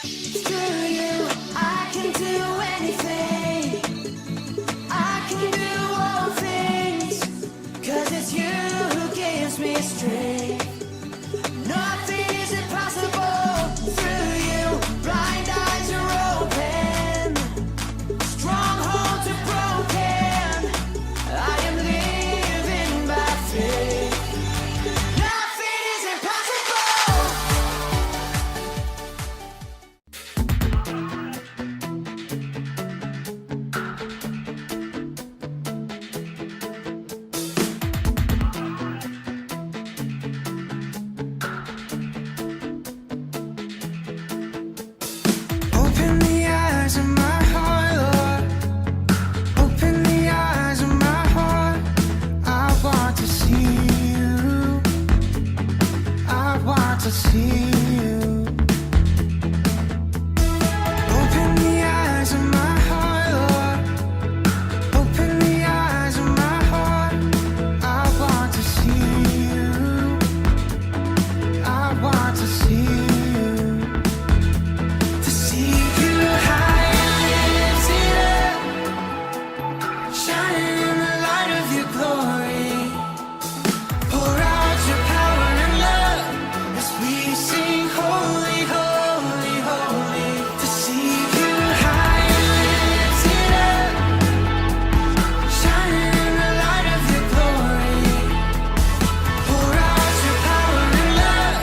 Through you, I can do anything. I can do all things. 'Cause it's you who gives me strength. Nothing is impossible. Through you, blind eyes are open. Strongholds are broken. I am living by faith. Nothing is impossible. Open the eyes of my heart, Lord. Open the eyes of my heart. I want to see you. I want to see you. Open the eyes of my heart, Lord. Open the eyes of my heart. I want to see you. I want to see you. To see you high and lifted up, shining in the light of your glory. Pour out your power and love as we sing holy, holy, holy. To see you high and lifted up, shining in the light of your glory. Pour out your power and love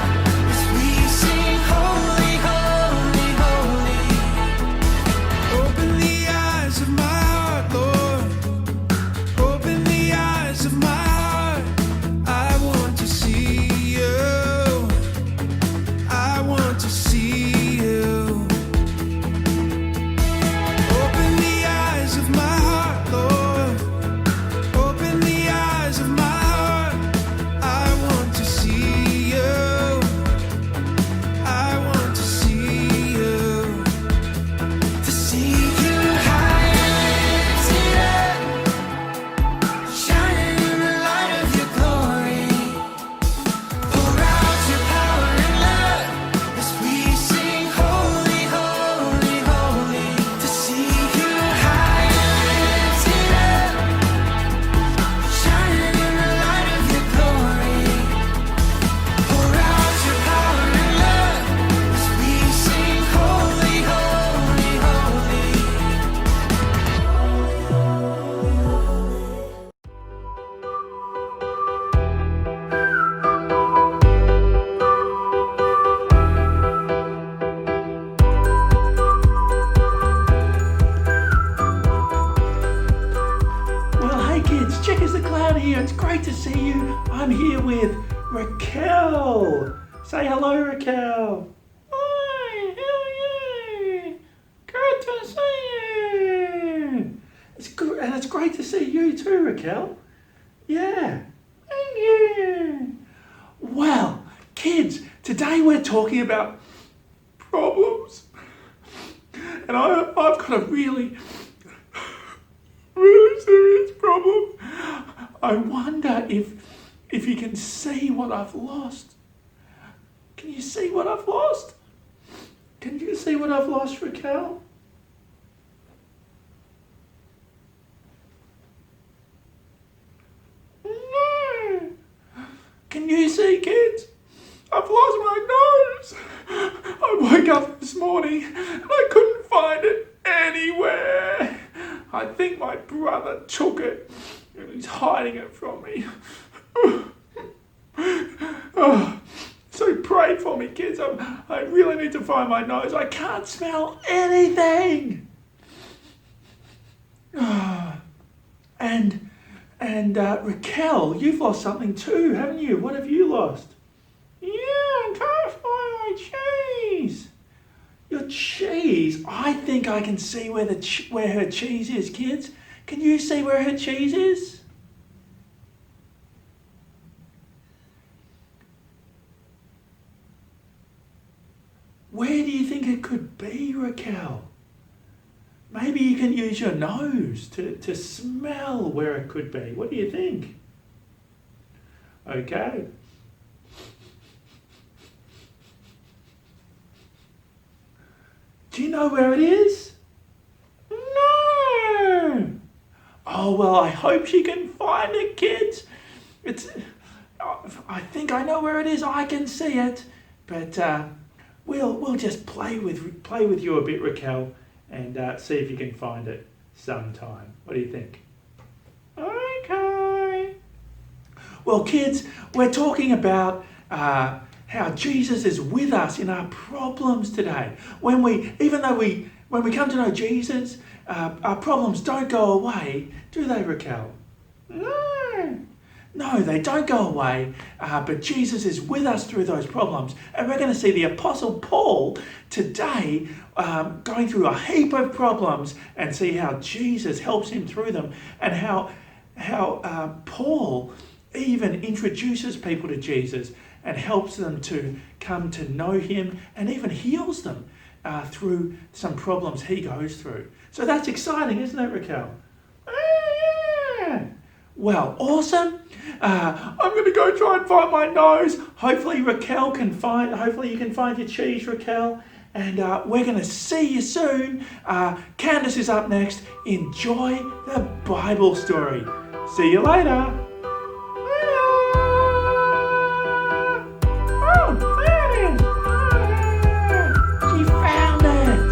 as we sing holy, holy, holy. Open the eyes of my heart, Lord. Open the eyes of my heart. I want to see you. I want to see you. Open the eyes of my heart, Lord. Open the eyes of my heart. I want to see you. I want to see you. To see you high and lifted up, shining in the light of your glory. Pour out your power and love as we sing holy, holy, holy. To see you high and lifted up, shining in the light of your glory. Pour out your power and love as we sing holy, holy, holy. Well, hey kids, Checkers the Clown here. It's great to see you. I'm here with Raquel. Say hello, Raquel. Hi, how are you? Good to see you. It's good, and it's great to see you too, Raquel. Yeah, thank you. Well, kids, today we're talking about problems, and I've got a really serious problem. I wonder if you can see what I've lost. Can you see what I've lost? Can you see what I've lost, Raquel? No. Can you see, kids? I've lost my nose. I woke up this morning and I couldn't find it anywhere. I think my brother took it and he's hiding it from me. So pray for me, kids. I really need to find my nose. I can't smell anything. And Raquel, you've lost something too, haven't you? What have you lost? Yeah, I can't find my cheese. Your cheese? I think I can see where her cheese is, kids. Can you see where her cheese is? Where do you think it could be, Raquel? Maybe you can use your nose to smell where it could be. What do you think? Okay. Do you know where it is? No. Oh, well, I hope she can find it, kids. I think I know where it is. I can see it. But we'll just play with you a bit, Raquel, and see if you can find it sometime. What do you think? Okay. Well, kids, we're talking about how Jesus is with us in our problems today. When we come to know Jesus, our problems don't go away, do they, Raquel? No, they don't go away, but Jesus is with us through those problems. And we're going to see the Apostle Paul today going through a heap of problems and see how Jesus helps him through them, and how Paul even introduces people to Jesus and helps them to come to know him, and even heals them through some problems he goes through. So that's exciting, isn't it, Raquel? Yeah. Well, awesome. I'm going to go try and find my nose. Hopefully you can find your cheese, Raquel. And we're going to see you soon. Candace is up next. Enjoy the Bible story. See you later. Oh, there it is. She found it.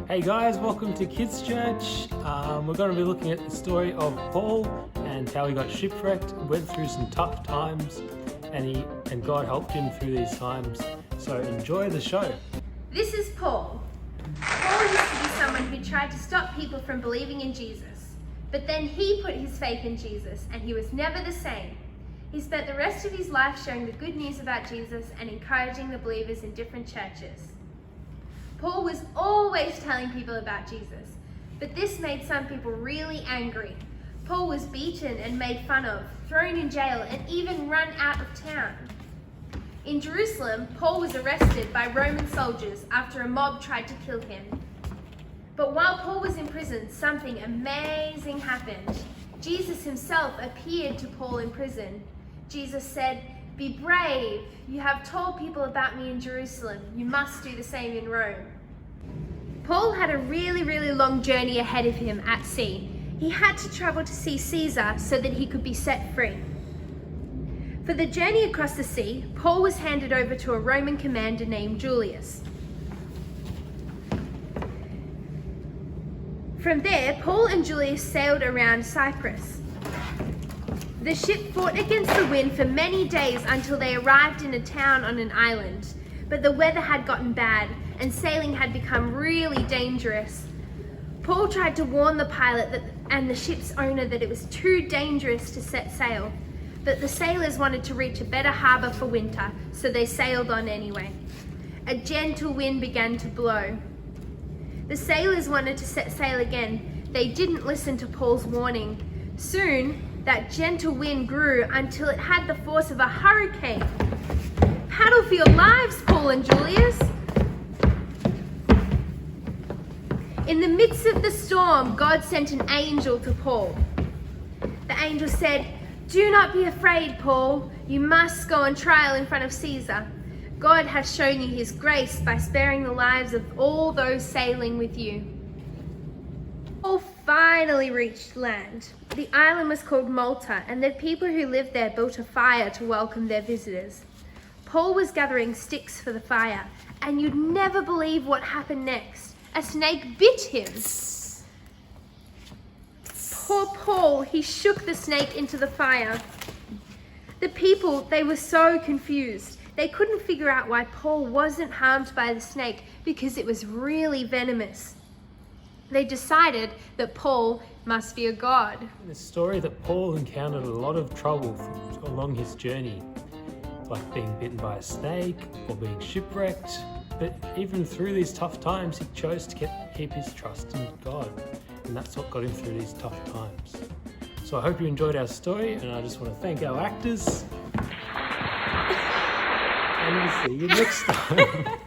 Hey guys, welcome to Kids Church. We're going to be looking at the story of Paul and how he got shipwrecked, went through some tough times, and God helped him through these times. So enjoy the show. This is Paul. Paul used to be someone who tried to stop people from believing in Jesus. But then he put his faith in Jesus and he was never the same. He spent the rest of his life sharing the good news about Jesus and encouraging the believers in different churches. Paul was always telling people about Jesus, but this made some people really angry. Paul was beaten and made fun of, thrown in jail, and even run out of town. In Jerusalem, Paul was arrested by Roman soldiers after a mob tried to kill him. But while Paul was in prison, something amazing happened. Jesus himself appeared to Paul in prison. Jesus said, "Be brave. You have told people about me in Jerusalem. You must do the same in Rome." Paul had a really long journey ahead of him at sea. He had to travel to see Caesar so that he could be set free. For the journey across the sea, Paul was handed over to a Roman commander named Julius. From there, Paul and Julius sailed around Cyprus. The ship fought against the wind for many days until they arrived in a town on an island. But the weather had gotten bad and sailing had become really dangerous. Paul tried to warn the pilot and the ship's owner that it was too dangerous to set sail. But the sailors wanted to reach a better harbour for winter, so they sailed on anyway. A gentle wind began to blow. The sailors wanted to set sail again. They didn't listen to Paul's warning. Soon, that gentle wind grew until it had the force of a hurricane. Paddle for your lives, Paul and Julius. In the midst of the storm, God sent an angel to Paul. The angel said, "Do not be afraid, Paul. You must go on trial in front of Caesar. God has shown you his grace by sparing the lives of all those sailing with you." Paul finally reached land. The island was called Malta, and the people who lived there built a fire to welcome their visitors. Paul was gathering sticks for the fire, and you'd never believe what happened next. A snake bit him. Poor Paul, he shook the snake into the fire. The people, they were so confused. They couldn't figure out why Paul wasn't harmed by the snake because it was really venomous. They decided that Paul must be a god. It's a story that Paul encountered a lot of trouble along his journey, like being bitten by a snake or being shipwrecked. But even through these tough times, he chose to keep his trust in God, and that's what got him through these tough times. So I hope you enjoyed our story, and I just want to thank our actors. And we'll see you next time.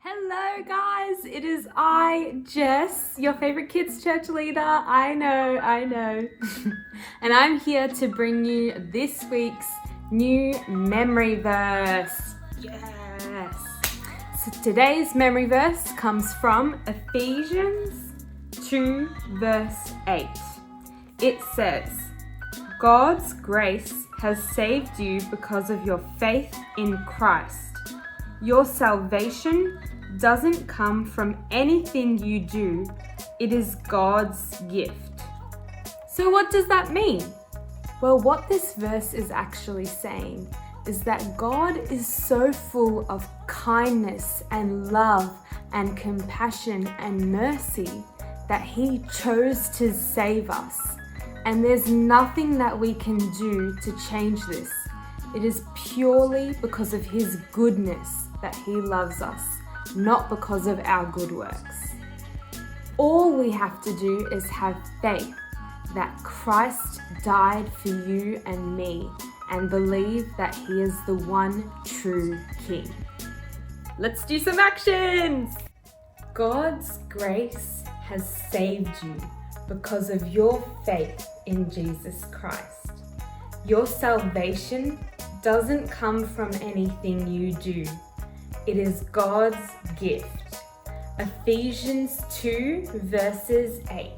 Hello guys, it is I, Jess, your favorite kids church leader. I know. And I'm here to bring you this week's new memory verse. Yes. So today's memory verse comes from Ephesians 2 verse 8. It says, God's grace has saved you because of your faith in Christ. Your salvation doesn't come from anything you do, it is God's gift. So what does that mean? Well, what this verse is actually saying is that God is so full of kindness and love and compassion and mercy that He chose to save us. And there's nothing that we can do to change this. It is purely because of His goodness that He loves us, not because of our good works. All we have to do is have faith that Christ died for you and me and believe that He is the one true King. Let's do some actions! God's grace has saved you because of your faith in Jesus Christ. Your salvation doesn't come from anything you do. It is God's gift. Ephesians 2 verses 8.